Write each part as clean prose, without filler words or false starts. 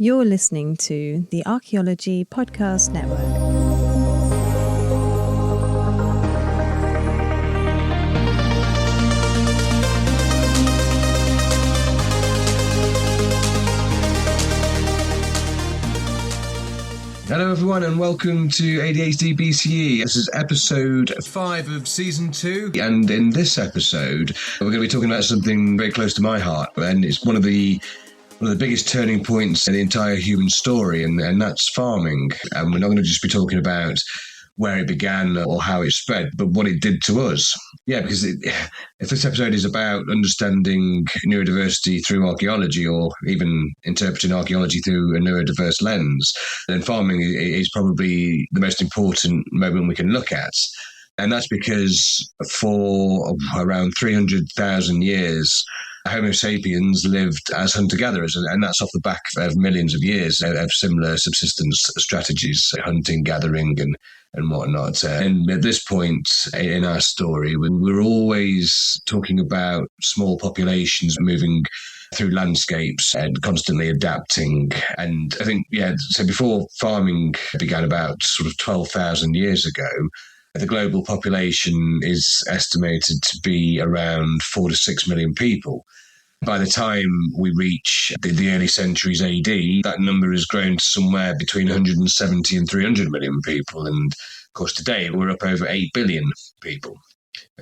You're listening to the Archaeology Podcast Network. Hello everyone and welcome to ADHD BCE. This is episode 5 of season 2, and in this episode we're going to be talking about something very close to my heart, and it's one of the biggest turning points in the entire human story, and that's farming. And we're not going to just be talking about where it began or how it spread, but what it did to us. Yeah, because if this episode is about understanding neurodiversity through archaeology, or even interpreting archaeology through a neurodiverse lens, then farming is probably the most important moment we can look at. And that's because for around 300,000 years, Homo sapiens lived as hunter-gatherers, and that's off the back of millions of years of similar subsistence strategies, hunting, gathering, and whatnot. And at this point in our story, we're always talking about small populations moving through landscapes and constantly adapting. And I think, so before farming began about sort of 12,000 years ago, the global population is estimated to be around 4 to 6 million people. By the time we reach the early centuries AD, that number has grown to somewhere between 170 and 300 million people. And of course, today we're up over 8 billion people.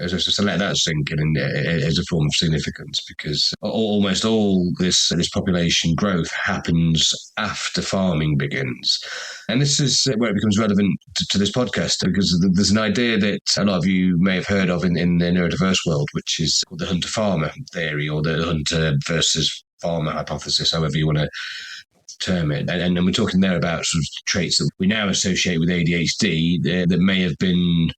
So let that sink in as a form of significance, because almost all this population growth happens after farming begins. And this is where it becomes relevant to this podcast, because there's an idea that a lot of you may have heard of in the neurodiverse world, which is called the hunter-farmer theory, or the hunter versus farmer hypothesis, however you want to term it. And we're talking there about sort of traits that we now associate with ADHD that may have been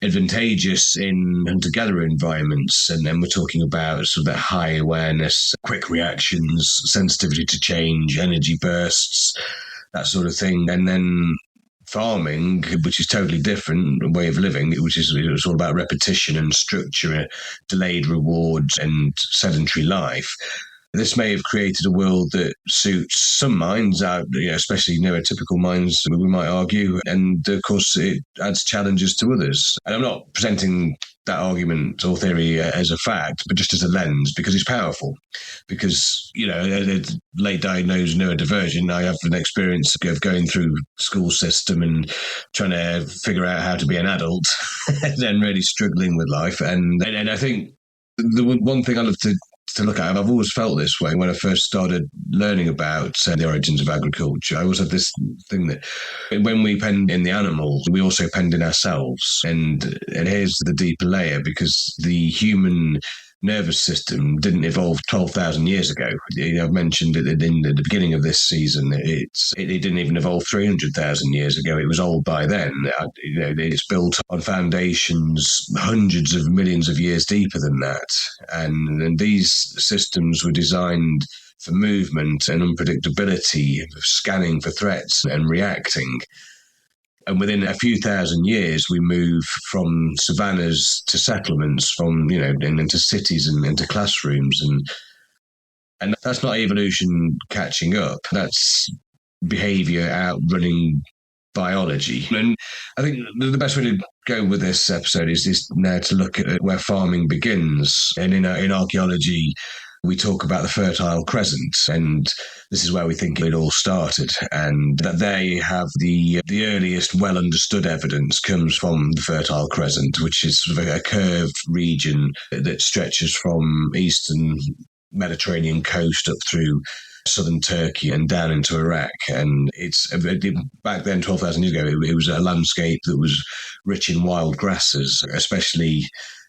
advantageous in hunter-gatherer environments, and then we're talking about sort of that high awareness, quick reactions, sensitivity to change, energy bursts, that sort of thing. And then farming, which is totally different way of living, which is it's all about repetition and structure, delayed rewards, and sedentary life. This may have created a world that suits some minds, especially neurotypical minds, we might argue, and of course it adds challenges to others. And I'm not presenting that argument or theory as a fact, but just as a lens, because it's powerful. Because, a late diagnosed neurodivergent, I have an experience of going through the school system and trying to figure out how to be an adult and then really struggling with life. And I think the one thing I love to look at, I've always felt this way when I first started learning about the origins of agriculture. I always had this thing that when we penned in the animals, we also penned in ourselves. And here's the deeper layer, because the human nervous system didn't evolve 12,000 years ago. I've mentioned it in the beginning of this season. It didn't even evolve 300,000 years ago. It was old by then. It's built on foundations hundreds of millions of years deeper than that. And these systems were designed for movement and unpredictability, scanning for threats and reacting. And within a few thousand years, we move from savannas to settlements, from, and into cities and into classrooms. And that's not evolution catching up. That's behavior outrunning biology. And I think the best way to go with this episode is now to look at where farming begins. And in archaeology, we talk about the Fertile Crescent, and this is where we think it all started, and that they have the earliest well-understood evidence comes from the Fertile Crescent, which is sort of a curved region that stretches from eastern Mediterranean coast up through southern Turkey and down into Iraq. And back then, 12,000 years ago, it was a landscape that was rich in wild grasses, especially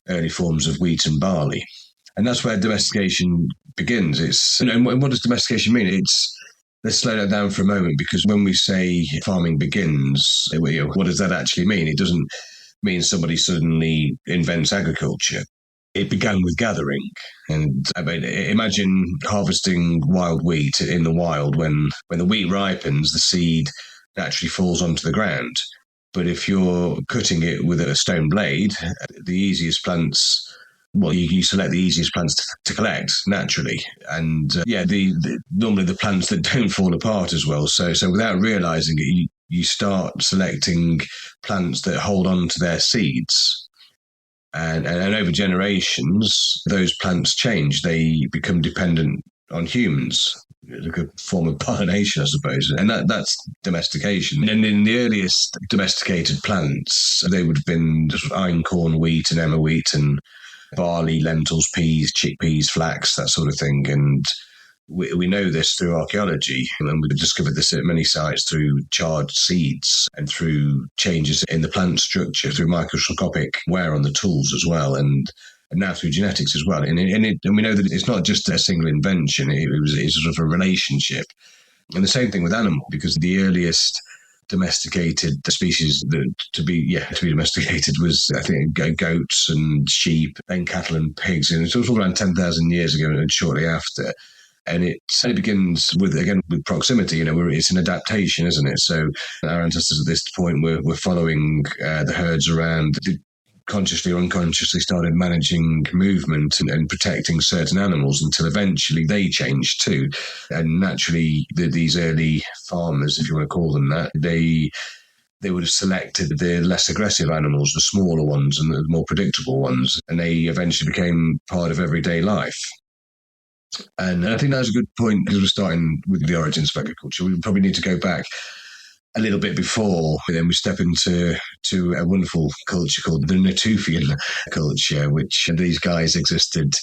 early forms of wheat and barley. And that's where domestication begins. And what does domestication mean? Let's slow that down for a moment, because when we say farming begins, what does that actually mean? It doesn't mean somebody suddenly invents agriculture. It began with gathering. And imagine harvesting wild wheat in the wild. When the wheat ripens, the seed naturally falls onto the ground. But if you're cutting it with a stone blade, the easiest plants well, you select the easiest plants to collect naturally. And normally the plants that don't fall apart as well. So without realizing it, you start selecting plants that hold on to their seeds. And over generations, those plants change. They become dependent on humans. Like a form of pollination, I suppose. And that's domestication. And in the earliest domesticated plants, they would have been just einkorn wheat and emmer wheat and barley, lentils, peas, chickpeas, flax, that sort of thing. And we know this through archaeology, and we've discovered this at many sites through charred seeds and through changes in the plant structure, through microscopic wear on the tools as well, and now through genetics as well. And we know that it's not just a single invention, it's sort of a relationship. And the same thing with animals, because the earliest domesticated species to be domesticated was, I think, goats and sheep, then cattle and pigs, and it was all around 10,000 years ago and shortly after. And it begins with proximity. It's an adaptation, isn't it? So our ancestors at this point were following the herds around. They consciously or unconsciously started managing movement and protecting certain animals until eventually they changed too. And naturally, these early farmers, if you want to call them that, they would have selected the less aggressive animals, the smaller ones and the more predictable ones, and they eventually became part of everyday life. And I think that's a good point, because we're starting with the origins of agriculture. We probably need to go back a little bit before, then we step into a wonderful culture called the Natufian culture, which these guys existed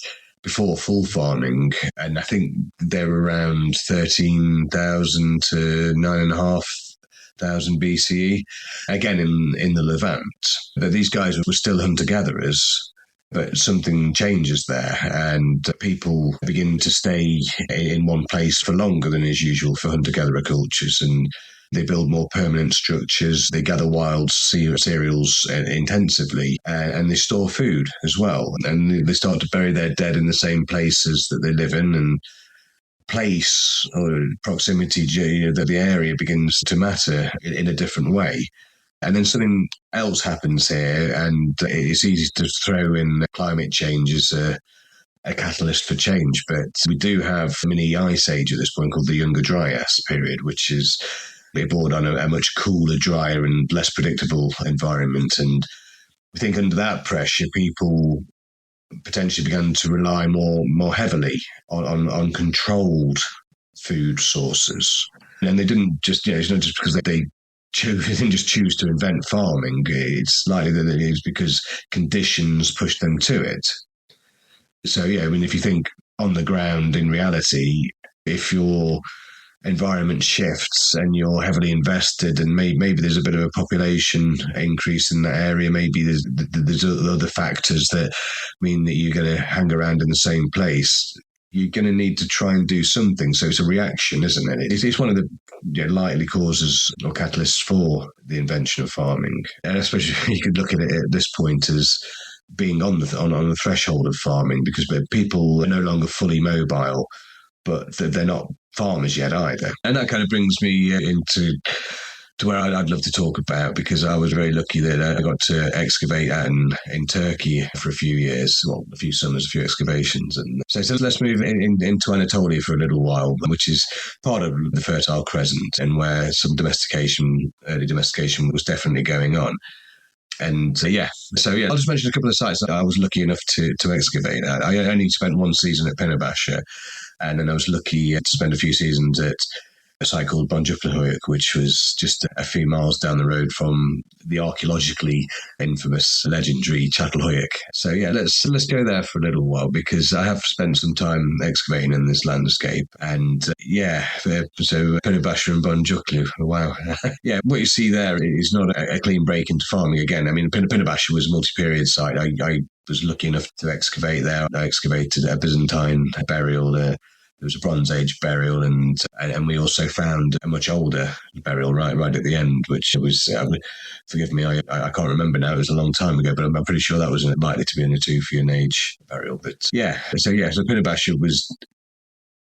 before full farming. And I think they're around 13,000 to 9,500 BCE, again in the Levant. But these guys were still hunter-gatherers. But something changes there, and people begin to stay in one place for longer than is usual for hunter-gatherer cultures, and they build more permanent structures, they gather wild cereals intensively, and they store food as well. And they start to bury their dead in the same places that they live in, and place or proximity, that the area begins to matter in a different way. And then something else happens here, and it's easy to throw in climate change as a catalyst for change. But we do have a mini ice age at this point called the Younger Dryas period, which is born on a much cooler, drier and less predictable environment. And we think under that pressure, people potentially began to rely more heavily on controlled food sources. And they didn't just, it's not just because they didn't just choose to invent farming. It's likely that it is because conditions pushed them to it. So, if you think on the ground, in reality, if your environment shifts and you're heavily invested and maybe there's a bit of a population increase in that area, maybe there's other factors that mean that you're going to hang around in the same place, you're going to need to try and do something. So it's a reaction, isn't it? It's one of the likely causes or catalysts for the invention of farming. And especially you could look at it at this point as being on the threshold of farming, because people are no longer fully mobile, but they're not farmers yet either. And that kind of brings me into where I'd love to talk about, because I was very lucky that I got to excavate out in Turkey for a few years, a few summers, a few excavations. And so let's move into Anatolia for a little while, which is part of the Fertile Crescent, and where some early domestication was definitely going on. And I'll just mention a couple of sites that I was lucky enough to excavate. I only spent one season at Pınarbaşı, and then I was lucky to spend a few seasons at a site called Boncuklu Höyük, which was just a few miles down the road from the archaeologically infamous, legendary Çatalhöyük. So let's go there for a little while, because I have spent some time excavating in this landscape. And so Pınarbaşı and Boncuklu, wow. What you see there is not a clean break into farming again. I mean, Pınarbaşı was a multi-period site. I was lucky enough to excavate there. I excavated a Byzantine burial there. There was a Bronze Age burial, and we also found a much older burial right at the end, which was, forgive me, I can't remember now, it was a long time ago, but I'm pretty sure that was likely to be a Natufian age burial. But so Pınarbaşı was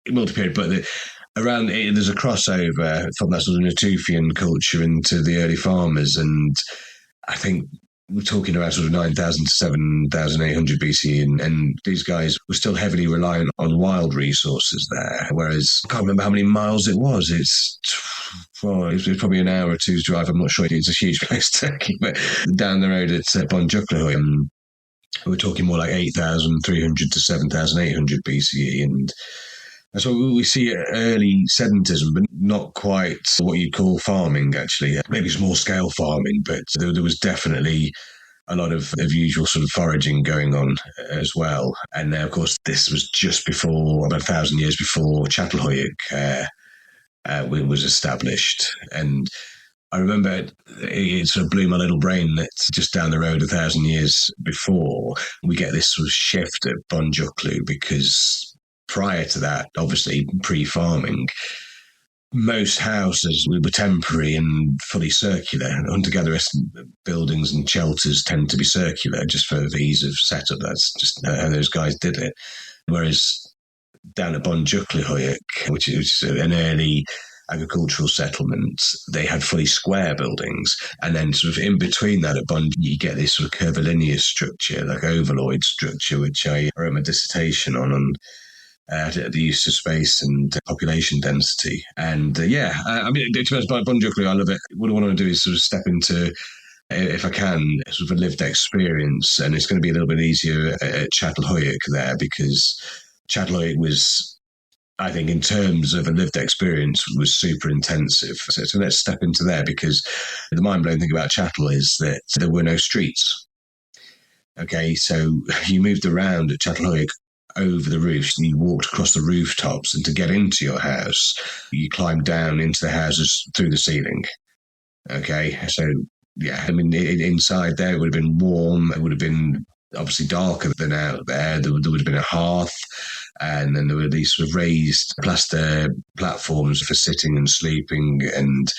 multi-period, but there's a crossover from that sort of Natufian culture into the early farmers, and I think we're talking about sort of 9,000 to 7,800 BC, and these guys were still heavily reliant on wild resources there. Whereas, I can't remember how many miles it was. It's probably an hour or two's drive. I'm not sure. It's a huge place, Turkey, but down the road at Boncuklu Höyük, we're talking more like 8,300 to 7,800 BCE, and that's what we see early sedentism, but not quite what you'd call farming, actually. Maybe small scale farming, but there was definitely a lot of usual sort of foraging going on as well. And now, of course, this was just before, about 1,000 years before Çatalhöyük was established. And I remember it sort of blew my little brain that just down the road 1,000 years before, we get this sort of shift at Boncuklu, because prior to that, obviously pre-farming, most houses were temporary and fully circular. Hunter-gatherer buildings and shelters tend to be circular just for the ease of setup. That's just how those guys did it. Whereas down at Boncuklu Höyük, which is an early agricultural settlement, they had fully square buildings, and then sort of in between that at Bon, you get this sort of curvilinear structure, like ovalloid structure, which I wrote my dissertation on the use of space and population density. And I mean, to be honest, by Boncuklu, I love it. What I want to do is sort of step into, if I can, sort of a lived experience, and it's going to be a little bit easier at Çatalhöyük there, because Çatalhöyük was, I think, in terms of a lived experience, was super intensive. So let's step into there, because the mind-blowing thing about Çatal is that there were no streets. Okay, so you moved around at Çatalhöyük over the roofs, you walked across the rooftops, and to get into your house, you climbed down into the houses through the ceiling. Okay, so yeah, I mean, inside there it would have been warm, it would have been obviously darker than out there. There would have been a hearth, and then there were these sort of raised plaster platforms for sitting and sleeping, and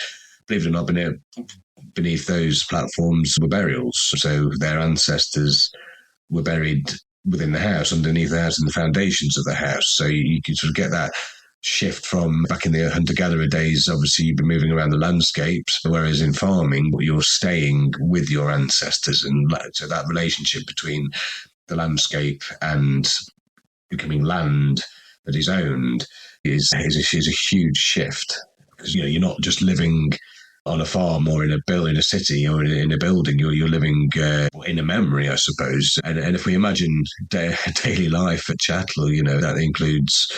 believe it or not, beneath those platforms were burials. So their ancestors were buried within the house, underneath the house, and the foundations of the house. So you can sort of get that shift from back in the hunter-gatherer days. Obviously, you've been moving around the landscapes, whereas in farming, you're staying with your ancestors. And so that relationship between the landscape and becoming land that is owned is a huge shift. Because, you know, you're not just living on a farm or in a city or in a building. You're living in a memory, I suppose. And if we imagine daily life at Çatal, you know, that includes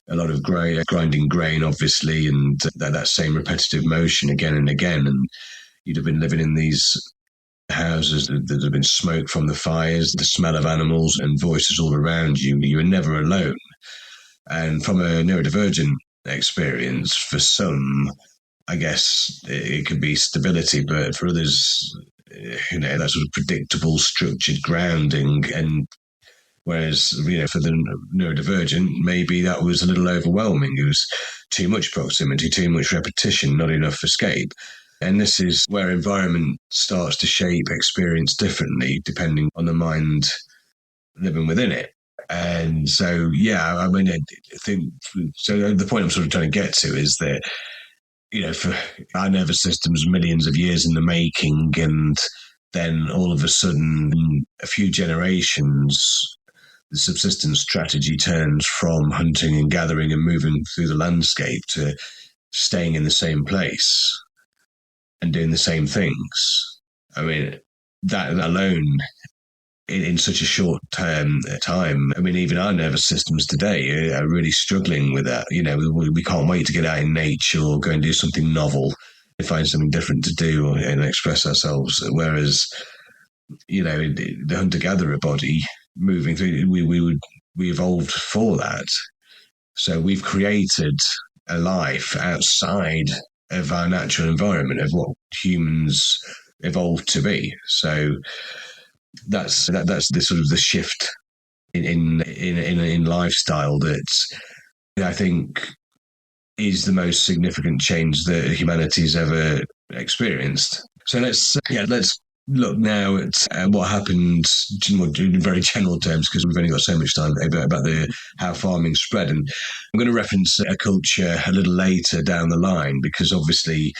a lot of grinding grain, obviously, and that same repetitive motion again and again. And you'd have been living in these houses that have been smoke from the fires, the smell of animals and voices all around you. You were never alone. And from a neurodivergent experience, for some, I guess it could be stability, but for others, you know, that sort of predictable, structured grounding. And whereas, you know, for the neurodivergent, maybe that was a little overwhelming. It was too much proximity, too much repetition, not enough escape. And this is where environment starts to shape experience differently, depending on the mind living within it. And so, yeah, I mean, I think, so the point I'm sort of trying to get to is that, you know, for our nervous system's millions of years in the making, and then all of a sudden, a few generations, the subsistence strategy turns from hunting and gathering and moving through the landscape to staying in the same place and doing the same things. I mean, that alone, in such a short time, I mean, even our nervous systems today are really struggling with that. You know, we can't wait to get out in nature or go and do something novel, find something different to do and express ourselves. Whereas, you know, the hunter-gatherer body moving through, we evolved for that. So we've created a life outside of our natural environment, of what humans evolved to be. So that's the sort of the shift in lifestyle that I think is the most significant change that humanity's ever experienced. So let's look now at what happened in very general terms, because we've only got so much time, about how farming spread. And I'm going to reference a culture a little later down the line, because obviously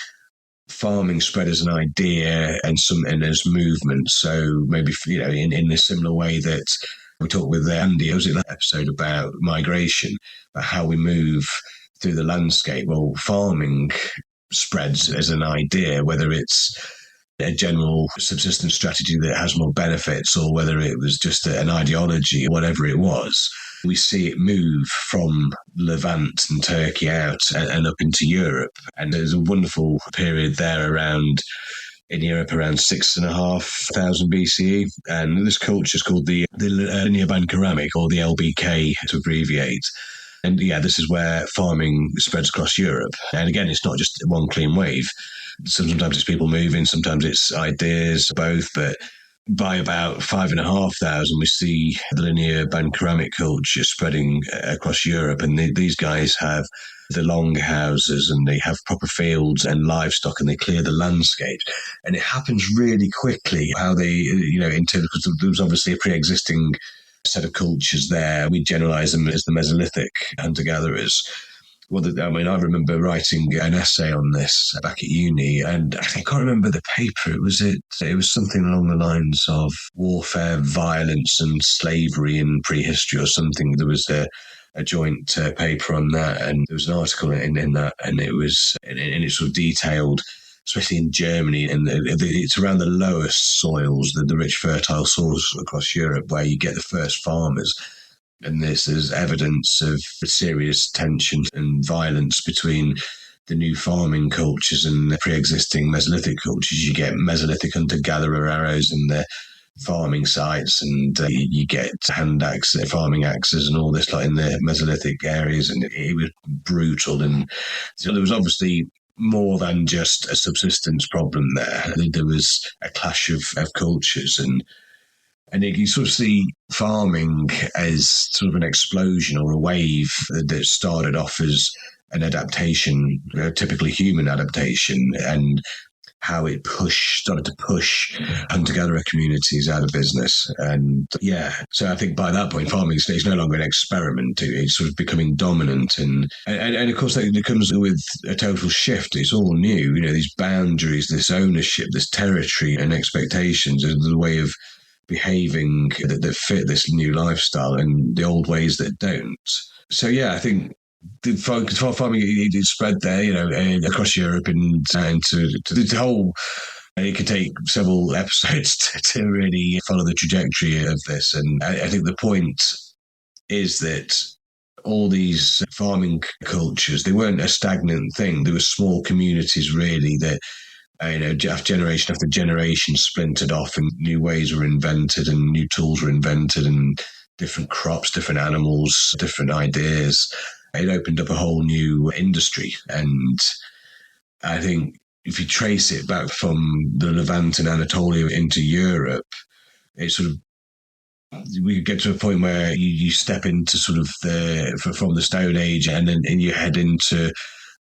farming spread as an idea and as movement. So maybe, in a similar way that we talked with Andy, was it that episode about migration, about how we move through the landscape? Well, farming spreads as an idea, whether it's a general subsistence strategy that has more benefits or whether it was just an ideology, whatever it was. We see it move from Levant and Turkey out and up into Europe. And there's a wonderful period there in Europe around 6,500 BCE. And this culture is called the Linearbandkeramik, or the LBK to abbreviate. And yeah, this is where farming spreads across Europe. And again, it's not just one clean wave. Sometimes it's people moving, sometimes it's ideas, both. But by about 5,500, we see the Linearbandkeramik culture spreading across Europe. And these guys have the long houses and they have proper fields and livestock and they clear the landscape. And it happens really quickly how they, because there was obviously a pre-existing set of cultures there. We generalize them as the Mesolithic hunter-gatherers. Well, I remember writing an essay on this back at uni, and I can't remember the paper. It was something along the lines of warfare, violence, and slavery in prehistory, or something. There was a joint paper on that, and there was an article in that, and it sort of detailed, especially in Germany, and it's around the lowest soils, the rich fertile soils across Europe, where you get the first farmers. And this is evidence of serious tension and violence between the new farming cultures and the pre-existing Mesolithic cultures. You get Mesolithic hunter-gatherer arrows in the farming sites, and you get hand axe, farming axes and all this like in the Mesolithic areas, and it was brutal. And so there was obviously more than just a subsistence problem there. There was a clash of cultures, and you sort of see farming as sort of an explosion or a wave that started off as an adaptation, typically human adaptation, and how it started to push hunter-gatherer communities out of business. And yeah, so I think by that point, farming is no longer an experiment. It's sort of becoming dominant. And of course, that comes with a total shift. It's all new, these boundaries, this ownership, this territory and expectations, the way of behaving that fit this new lifestyle and the old ways that don't. So yeah, I think the farming it spread there, across Europe and to the whole. It could take several episodes to really follow the trajectory of this, and I think the point is that all these farming cultures, they weren't a stagnant thing. There were small communities really that generation after generation splintered off and new ways were invented and new tools were invented and different crops, different animals, different ideas. It opened up a whole new industry. And I think if you trace it back from the Levant and Anatolia into Europe, we get to a point where you step into sort of from the Stone Age and you head into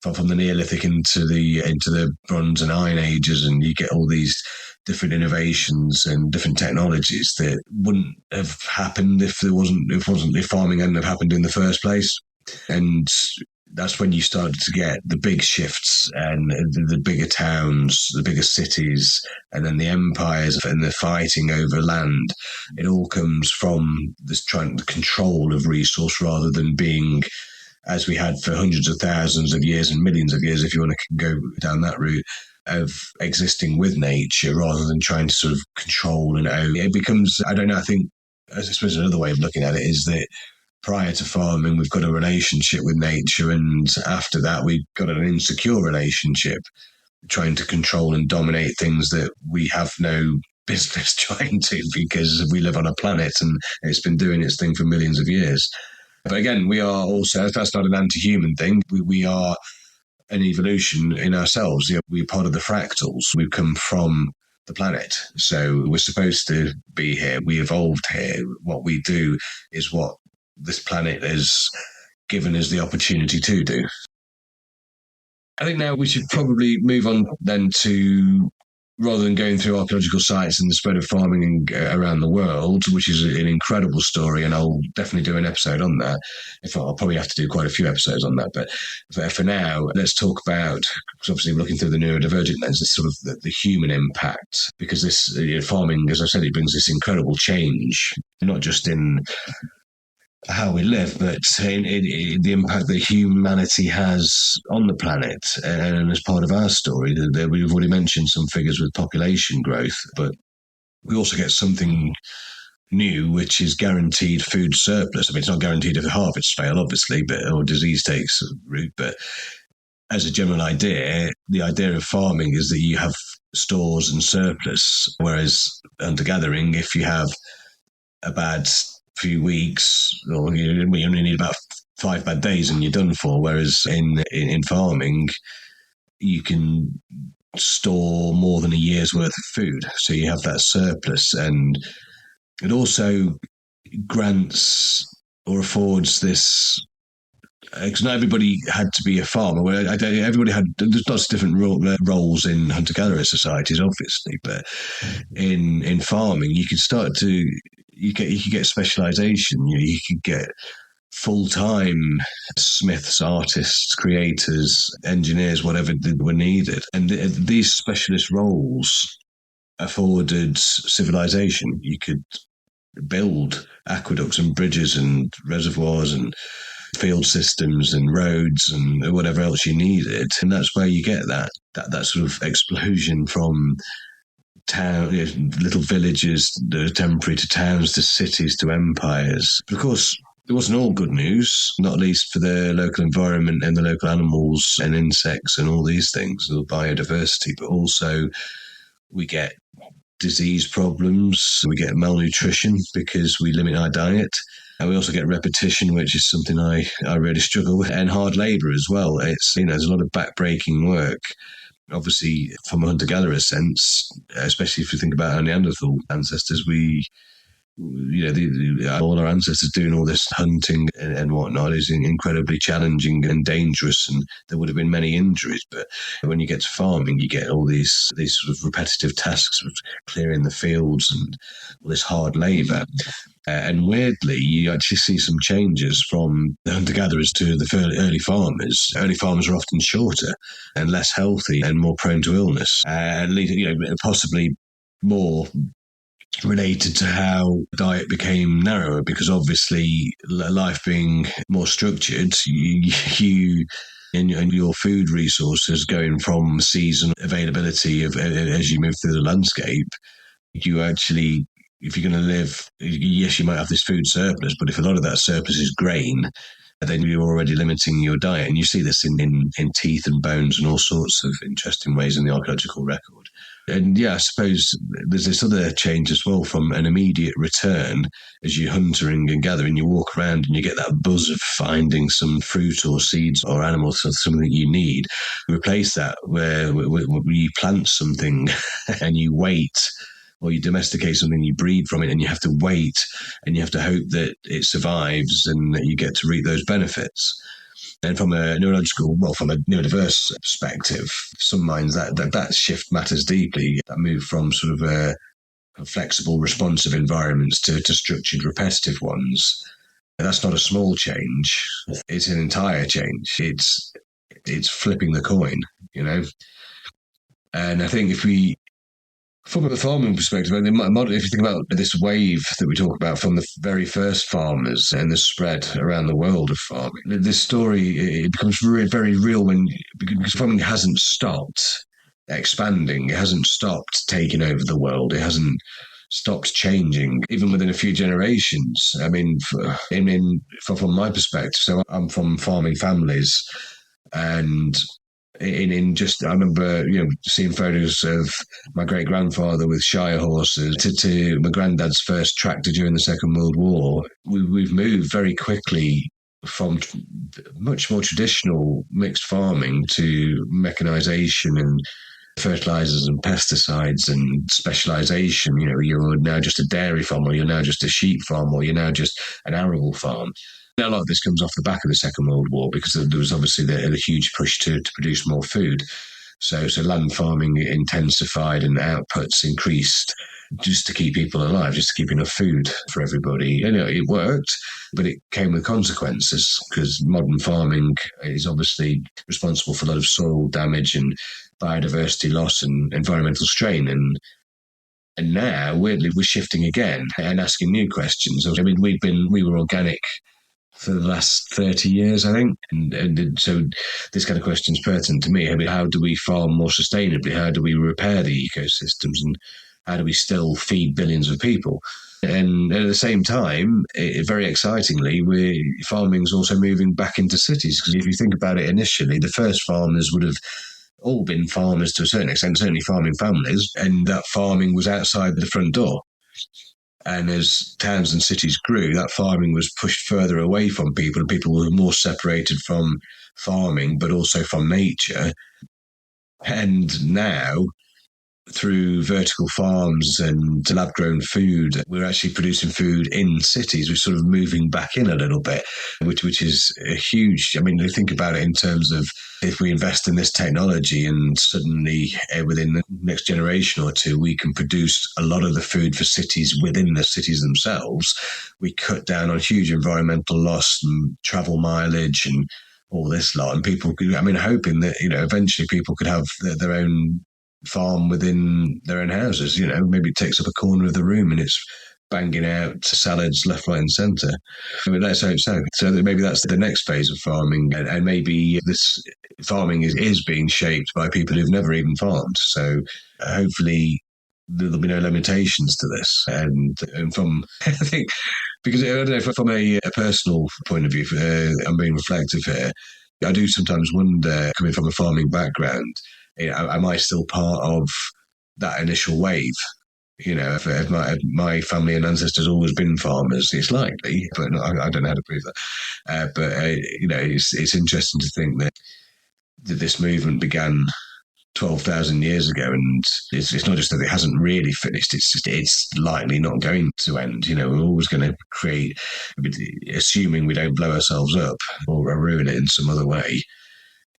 from the Neolithic into the Bronze and Iron Ages, and you get all these different innovations and different technologies that wouldn't have happened if farming hadn't have happened in the first place. And that's when you started to get the big shifts and the bigger towns, the bigger cities, and then the empires and the fighting over land. It all comes from this trying to control of resource rather than being, as we had for hundreds of thousands of years and millions of years, if you want to go down that route, of existing with nature rather than trying to sort of control and own. It becomes, I don't know, I think, I suppose another way of looking at it is that prior to farming, we've got a relationship with nature, and after that, we've got an insecure relationship, trying to control and dominate things that we have no business trying to, because we live on a planet and it's been doing its thing for millions of years. But again, we are also, that's not an anti-human thing. We are an evolution in ourselves. We're part of the fractals. We've come from the planet. So we're supposed to be here. We evolved here. What we do is what this planet has given us the opportunity to do. I think now we should probably move on then to rather than going through archaeological sites and the spread of farming around the world, which is an incredible story, and I'll definitely do an episode on that. I'll probably have to do quite a few episodes on that, but for now, let's talk about, because obviously we're looking through the neurodivergent lens, this sort of the human impact, because this farming, as I said, it brings this incredible change, not just in how we live, but in the impact that humanity has on the planet. And as part of our story, we've already mentioned some figures with population growth, but we also get something new, which is guaranteed food surplus. I mean, it's not guaranteed if harvests fail, obviously, or disease takes root, but as a general idea, the idea of farming is that you have stores and surplus, whereas hunter-gathering, if you have a bad few weeks, or you only need about 5 bad days and you're done for. Whereas in farming, you can store more than a year's worth of food, so you have that surplus, and it also grants or affords this. Because not everybody had to be a farmer. Everybody had. There's lots of different roles in hunter-gatherer societies, obviously, but in farming, you could start to. You could get specialization. You could get full-time smiths, artists, creators, engineers, whatever were needed. And these specialist roles afforded civilization. You could build aqueducts and bridges and reservoirs and field systems and roads and whatever else you needed. And that's where you get that sort of explosion from town, little villages that are temporary, to towns, to cities, to empires. But of course, it wasn't all good news, not least for the local environment and the local animals and insects and all these things, the biodiversity. But also we get disease problems, we get malnutrition because we limit our diet. And we also get repetition, which is something I really struggle with, and hard labour as well. It's, there's a lot of back-breaking work. Obviously, from a hunter-gatherer sense, especially if you think about our Neanderthal ancestors, all our ancestors doing all this hunting and whatnot is incredibly challenging and dangerous, and there would have been many injuries. But when you get to farming, you get all these sort of repetitive tasks of clearing the fields and all this hard labour. And weirdly, you actually see some changes from the hunter-gatherers to the early farmers. Early farmers are often shorter and less healthy and more prone to illness, and possibly more related to how diet became narrower, because obviously life being more structured, you and your food resources going from season availability as you move through the landscape, you actually, if you're going to live, yes, you might have this food surplus, but if a lot of that surplus is grain, then you're already limiting your diet. And you see this in teeth and bones and all sorts of interesting ways in the archaeological record. And yeah, I suppose there's this other change as well from an immediate return. As you're hunting and gathering, you walk around and you get that buzz of finding some fruit or seeds or animals or something you need. Replace that where you plant something and you wait, or you domesticate something, you breed from it, and you have to wait, and you have to hope that it survives and that you get to reap those benefits. And from a neurodiverse perspective, some minds that shift matters deeply. That move from sort of a flexible, responsive environments to structured, repetitive ones. And that's not a small change. It's an entire change. It's flipping the coin, And I think from a farming perspective, if you think about this wave that we talk about from the very first farmers and the spread around the world of farming, this story, it becomes very real because farming hasn't stopped expanding. It hasn't stopped taking over the world. It hasn't stopped changing, even within a few generations. I mean, from my perspective, so I'm from farming families, and I remember, seeing photos of my great grandfather with Shire horses to my granddad's first tractor during the Second World War. We've moved very quickly from much more traditional mixed farming to mechanization and fertilizers and pesticides and specialization. You're now just a dairy farm, or you're now just a sheep farm, or you're now just an arable farm. A lot of this comes off the back of the Second World War, because there was obviously the huge push to produce more food. So land farming intensified and outputs increased just to keep people alive, just to keep enough food for everybody. It worked, but it came with consequences because modern farming is obviously responsible for a lot of soil damage and biodiversity loss and environmental strain. And now, weirdly, we're shifting again and asking new questions. I mean, we were organic for the last 30 years, I think. And so this kind of question is pertinent to me. I mean, how do we farm more sustainably? How do we repair the ecosystems? And how do we still feed billions of people? And at the same time, very excitingly, farming's also moving back into cities. Because if you think about it initially, the first farmers would have all been farmers to a certain extent, certainly farming families, and that farming was outside the front door. And as towns and cities grew, that farming was pushed further away from people, and people were more separated from farming, but also from nature. And now, through vertical farms and lab-grown food, we're actually producing food in cities. We're sort of moving back in a little bit, which is a huge. I mean, think about it in terms of if we invest in this technology and suddenly within the next generation or two, we can produce a lot of the food for cities within the cities themselves. We cut down on huge environmental loss and travel mileage and all this lot. And people, hoping that, eventually people could have their own farm within their own houses. Maybe it takes up a corner of the room and it's banging out salads left, right and centre. I mean, let's hope so. So maybe that's the next phase of farming, and maybe this farming is being shaped by people who've never even farmed. So hopefully there'll be no limitations to this. And from, I think, because I don't know, from a personal point of view, I'm being reflective here, I do sometimes wonder, coming from a farming background, am I still part of that initial wave? If my family and ancestors always been farmers, it's likely, but I don't know how to prove that. It's interesting to think that this movement began 12,000 years ago, and it's not just that it hasn't really finished, it's likely not going to end. We're always going to create, assuming we don't blow ourselves up or ruin it in some other way,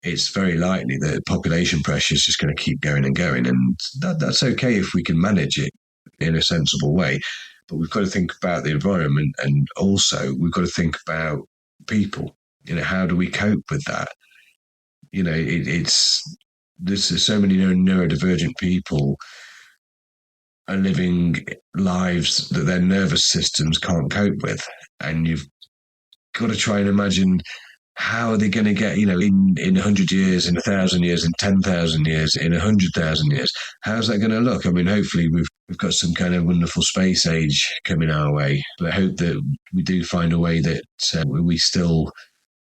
it's very likely that population pressure is just going to keep going and going. And that's okay if we can manage it in a sensible way. But we've got to think about the environment, and also we've got to think about people. How do we cope with that? There's so many neurodivergent people are living lives that their nervous systems can't cope with. And you've got to try and imagine, how are they going to get, in 100 years, in 1,000 years, in 10,000 years, in 100,000 years? How's that going to look? I mean, hopefully we've got some kind of wonderful space age coming our way. But I hope that we do find a way that we still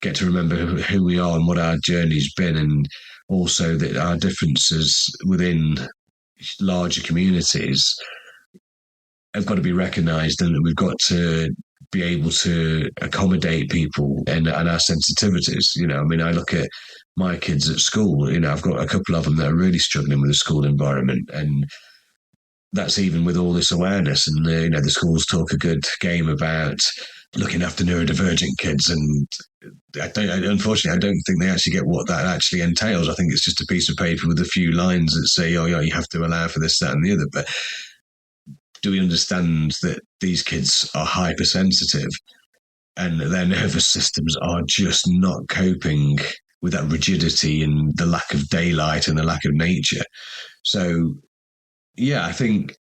get to remember who we are and what our journey's been, and also that our differences within larger communities have got to be recognised, and that we've got to be able to accommodate people and our sensitivities. I look at my kids at school, I've got a couple of them that are really struggling with the school environment, and that's even with all this awareness. And the schools talk a good game about looking after neurodivergent kids, and unfortunately, I don't think they actually get what that actually entails. I think it's just a piece of paper with a few lines that say, oh yeah, you have to allow for this, that and the other. But do we understand that these kids are hypersensitive and their nervous systems are just not coping with that rigidity and the lack of daylight and the lack of nature? So, yeah, I think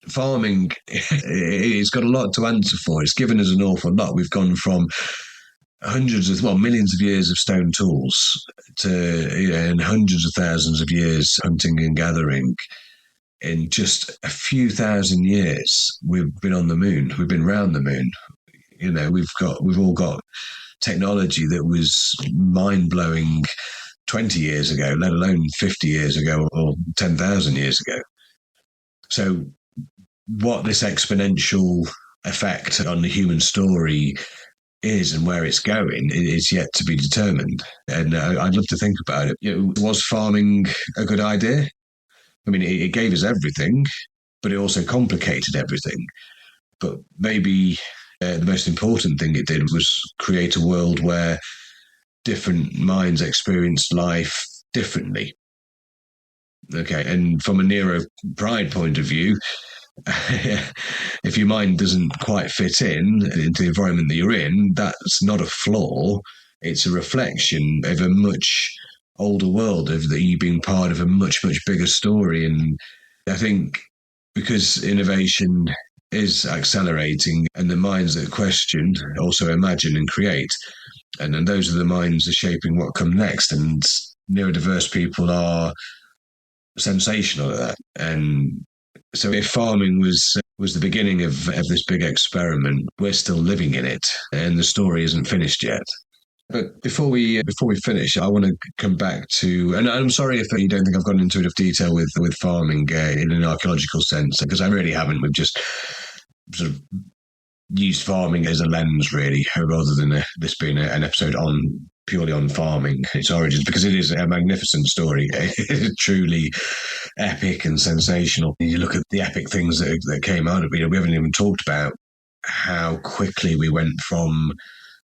farming, it's got a lot to answer for. It's given us an awful lot. We've gone from millions of years of stone tools to and hundreds of thousands of years hunting and gathering. In just a few thousand years, we've been on the moon. We've been round the moon. We've all got technology that was mind-blowing 20 years ago, let alone 50 years ago or 10,000 years ago. So what this exponential effect on the human story is and where it's going is yet to be determined. And I'd love to think about it. Was farming a good idea? I mean, it gave us everything, but it also complicated everything. But maybe the most important thing it did was create a world where different minds experienced life differently. Okay, and from a neuro pride point of view, if your mind doesn't quite fit into the environment that you're in, that's not a flaw. It's a reflection of a much older world, of that you being part of a much, much bigger story. And I think because innovation is accelerating and the minds that question also imagine and create, and then those are the minds that are shaping what come next. And neurodiverse people are sensational at that. And so if farming was the beginning of this big experiment, we're still living in it, and the story isn't finished yet. But before we finish, I want to come back to, and I'm sorry if you don't think I've gone into enough detail with farming in an archaeological sense, because I really haven't. We've just sort of used farming as a lens, really, rather than this being an episode purely on farming, its origins, because it is a magnificent story. It's truly epic and sensational. You look at the epic things that came out of it. We haven't even talked about how quickly we went from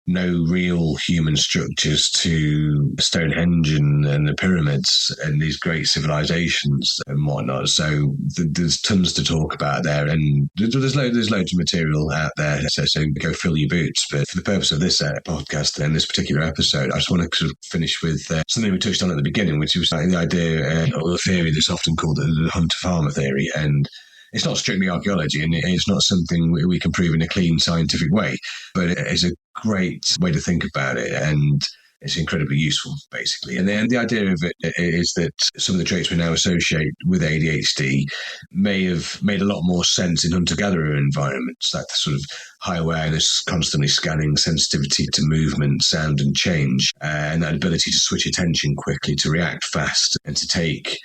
no real human structures to Stonehenge and the pyramids and these great civilizations and whatnot. So there's tons to talk about there, and there's loads of material out there. So go fill your boots. But for the purpose of this podcast and this particular episode, I just want to sort of finish with something we touched on at the beginning, which was the idea or the theory that's often called the hunter-farmer theory. And it's not strictly archaeology, and it's not something we can prove in a clean scientific way, but it is a great way to think about it, and it's incredibly useful, basically. And then the idea of it is that some of the traits we now associate with ADHD may have made a lot more sense in hunter-gatherer environments, that sort of high awareness, constantly scanning, sensitivity to movement, sound and change, and that ability to switch attention quickly, to react fast, and to take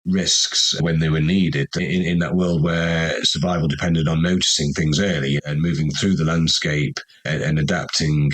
risks when they were needed in that world where survival depended on noticing things early and moving through the landscape and adapting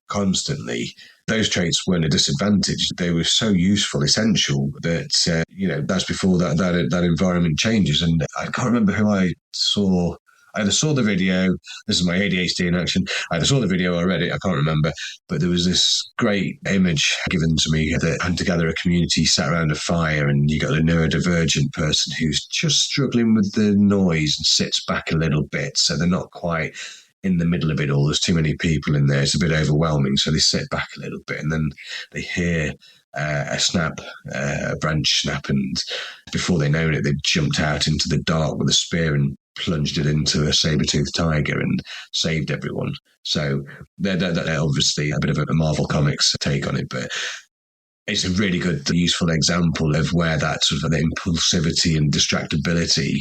constantly. Those traits weren't a disadvantage. They were so useful, essential, that, that's before that environment changes. And I can't remember who I saw. I either saw the video, this is my ADHD in action, I either saw the video or read it, I can't remember, but there was this great image given to me that hunter-gatherer community sat around a fire, and you got a neurodivergent person who's just struggling with the noise and sits back a little bit, so they're not quite in the middle of it all. There's too many people in there, it's a bit overwhelming, so they sit back a little bit, and then they hear a branch snap, and before they know it, they've jumped out into the dark with a spear and plunged it into a saber-toothed tiger and saved everyone. So they're obviously a bit of a Marvel Comics take on it, but it's a really good, useful example of where that sort of the impulsivity and distractibility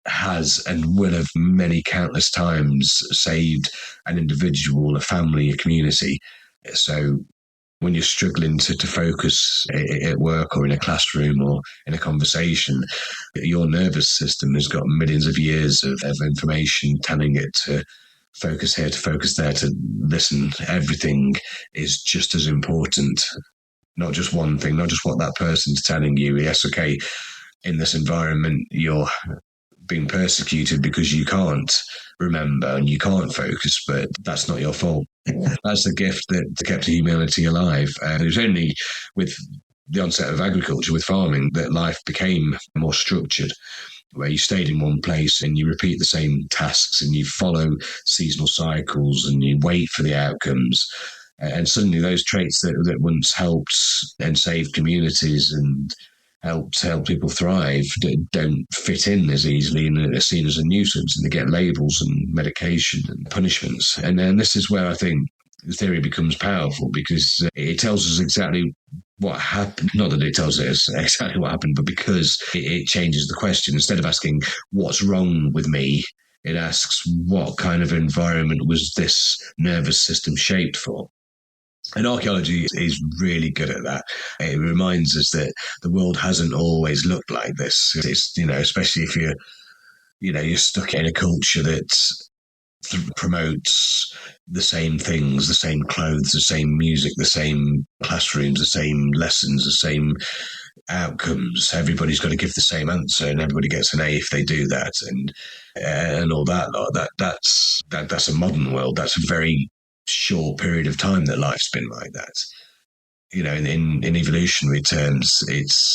has and will have many countless times saved an individual, a family, a community. So when you're struggling to focus at work or in a classroom or in a conversation, your nervous system has got millions of years of information telling it to focus here, to focus there, to listen. Everything is just as important. Not just one thing, not just what that person's telling you. Yes, okay, in this environment, you're being persecuted because you can't remember and you can't focus, but that's not your fault. That's the gift that kept humanity alive. It was only with the onset of agriculture, with farming, that life became more structured, where you stayed in one place and you repeat the same tasks and you follow seasonal cycles and you wait for the outcomes. And suddenly those traits that once helped and saved communities and help people thrive don't fit in as easily, and are seen as a nuisance, and they get labels and medication and punishments. And then this is where I think the theory becomes powerful, because it tells us exactly what happened. Not that it tells us exactly what happened, but because it changes the question. Instead of asking what's wrong with me, it asks what kind of environment was this nervous system shaped for. And archaeology is really good at that. It reminds us that the world hasn't always looked like this. It's, especially if you're stuck in a culture that promotes the same things, the same clothes, the same music, the same classrooms, the same lessons, the same outcomes. Everybody's got to give the same answer, and everybody gets an A if they do that, and all that. That's a modern world. That's a very short period of time that life's been like that. in evolutionary terms,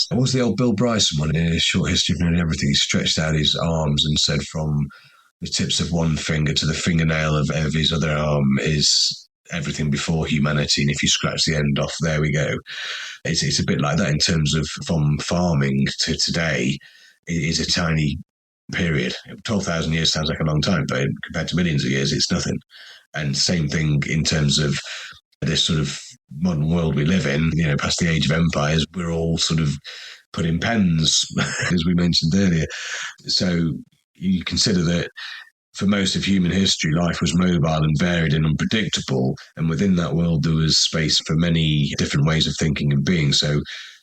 what was the old Bill Bryson one in his short history of nearly everything? He stretched out his arms and said from the tips of one finger to the fingernail of his other arm is everything before humanity. And if you scratch the end off, there we go. It's a bit like that in terms of from farming to today. It is a tiny period. 12,000 years sounds like a long time, but compared to millions of years, it's nothing. And same thing in terms of this sort of modern world we live in, past the age of empires, we're all sort of put in pens, as we mentioned earlier. So you consider that for most of human history, life was mobile and varied and unpredictable. And within that world, there was space for many different ways of thinking and being. So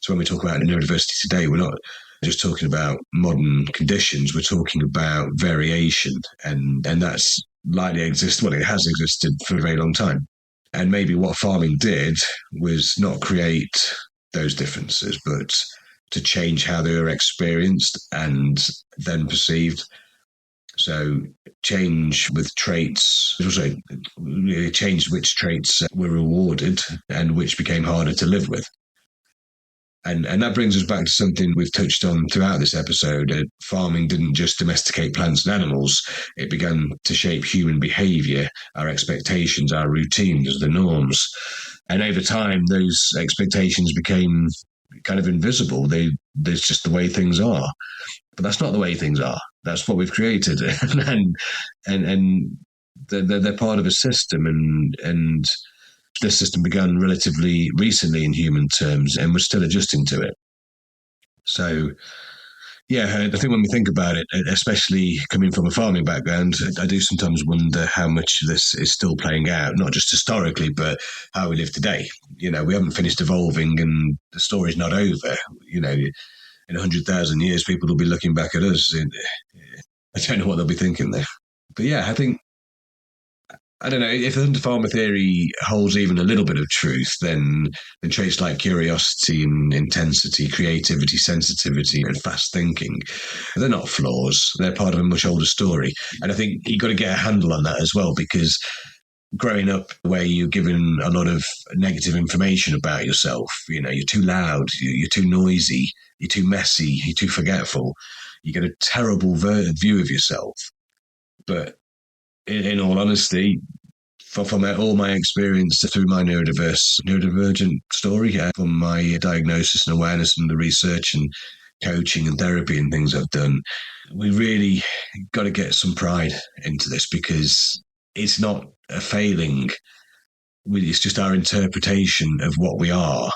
when we talk about neurodiversity today, we're not just talking about modern conditions, we're talking about variation. And that's likely existed, well, it has existed for a very long time. And maybe what farming did was not create those differences, but to change how they were experienced and then perceived. So change with traits, also change which traits were rewarded and which became harder to live with. And that brings us back to something we've touched on throughout this episode. Farming didn't just domesticate plants and animals. It began to shape human behavior, our expectations, our routines, the norms. And over time, those expectations became kind of invisible. There's just the way things are. But that's not the way things are. That's what we've created. and they're part of a system. And this system began relatively recently in human terms, and we're still adjusting to it. So, I think when we think about it, especially coming from a farming background, I do sometimes wonder how much of this is still playing out, not just historically, but how we live today. We haven't finished evolving and the story's not over. In 100,000 years, people will be looking back at us. I don't know what they'll be thinking there. But I don't know, if the hunter farmer theory holds even a little bit of truth, then traits like curiosity and intensity, creativity, sensitivity, and fast thinking, they're not flaws. They're part of a much older story. And I think you've got to get a handle on that as well, because growing up where you're given a lot of negative information about yourself, you're too loud, you're too noisy, you're too messy, you're too forgetful, you get a terrible view of yourself. But in all honesty, from all my experience through my neurodivergent story, from my diagnosis and awareness and the research and coaching and therapy and things I've done, we really got to get some pride into this, because it's not a failing. It's just our interpretation of what we are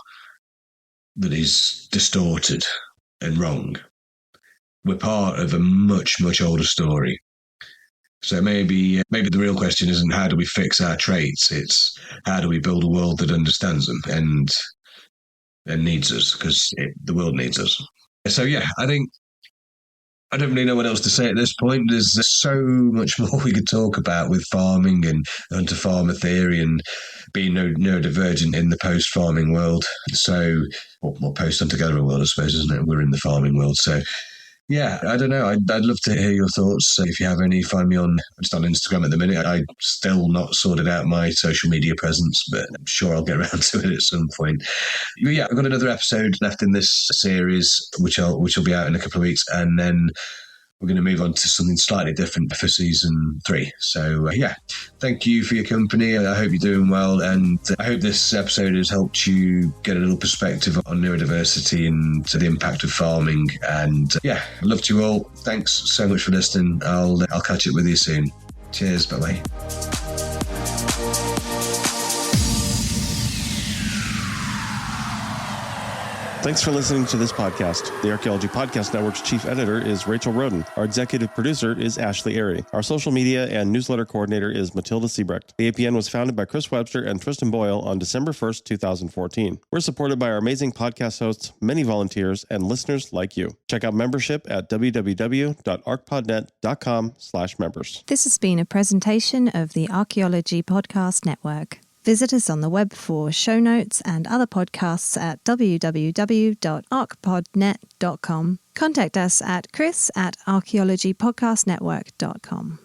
that is distorted and wrong. We're part of a much, much older story. So maybe the real question isn't how do we fix our traits, it's how do we build a world that understands them and needs us, because the world needs us. So I don't really know what else to say at this point. There's so much more we could talk about with farming and hunter-farmer theory and being neurodivergent in the post-farming world. So, or post-hunter-gatherer world, I suppose, isn't it? We're in the farming world. So, I don't know. I'd love to hear your thoughts. If you have any, find me I'm just on Instagram at the minute. I still not sorted out my social media presence, but I'm sure I'll get around to it at some point. But I've got another episode left in this series, which will be out in a couple of weeks, and then we're going to move on to something slightly different for season 3. So, thank you for your company. I hope you're doing well. And I hope this episode has helped you get a little perspective on neurodiversity and the impact of farming. And love to you all. Thanks so much for listening. I'll catch up with you soon. Cheers. Bye-bye. Thanks for listening to this podcast. The Archaeology Podcast Network's chief editor is Rachel Roden. Our executive producer is Ashley Airy. Our social media and newsletter coordinator is Matilda Siebrecht. The APN was founded by Chris Webster and Tristan Boyle on December 1st, 2014. We're supported by our amazing podcast hosts, many volunteers, and listeners like you. Check out membership at www.archpodnet.com/members. This has been a presentation of the Archaeology Podcast Network. Visit us on the web for show notes and other podcasts at www.archpodnet.com. Contact us at chris@archaeologypodcastnetwork.com.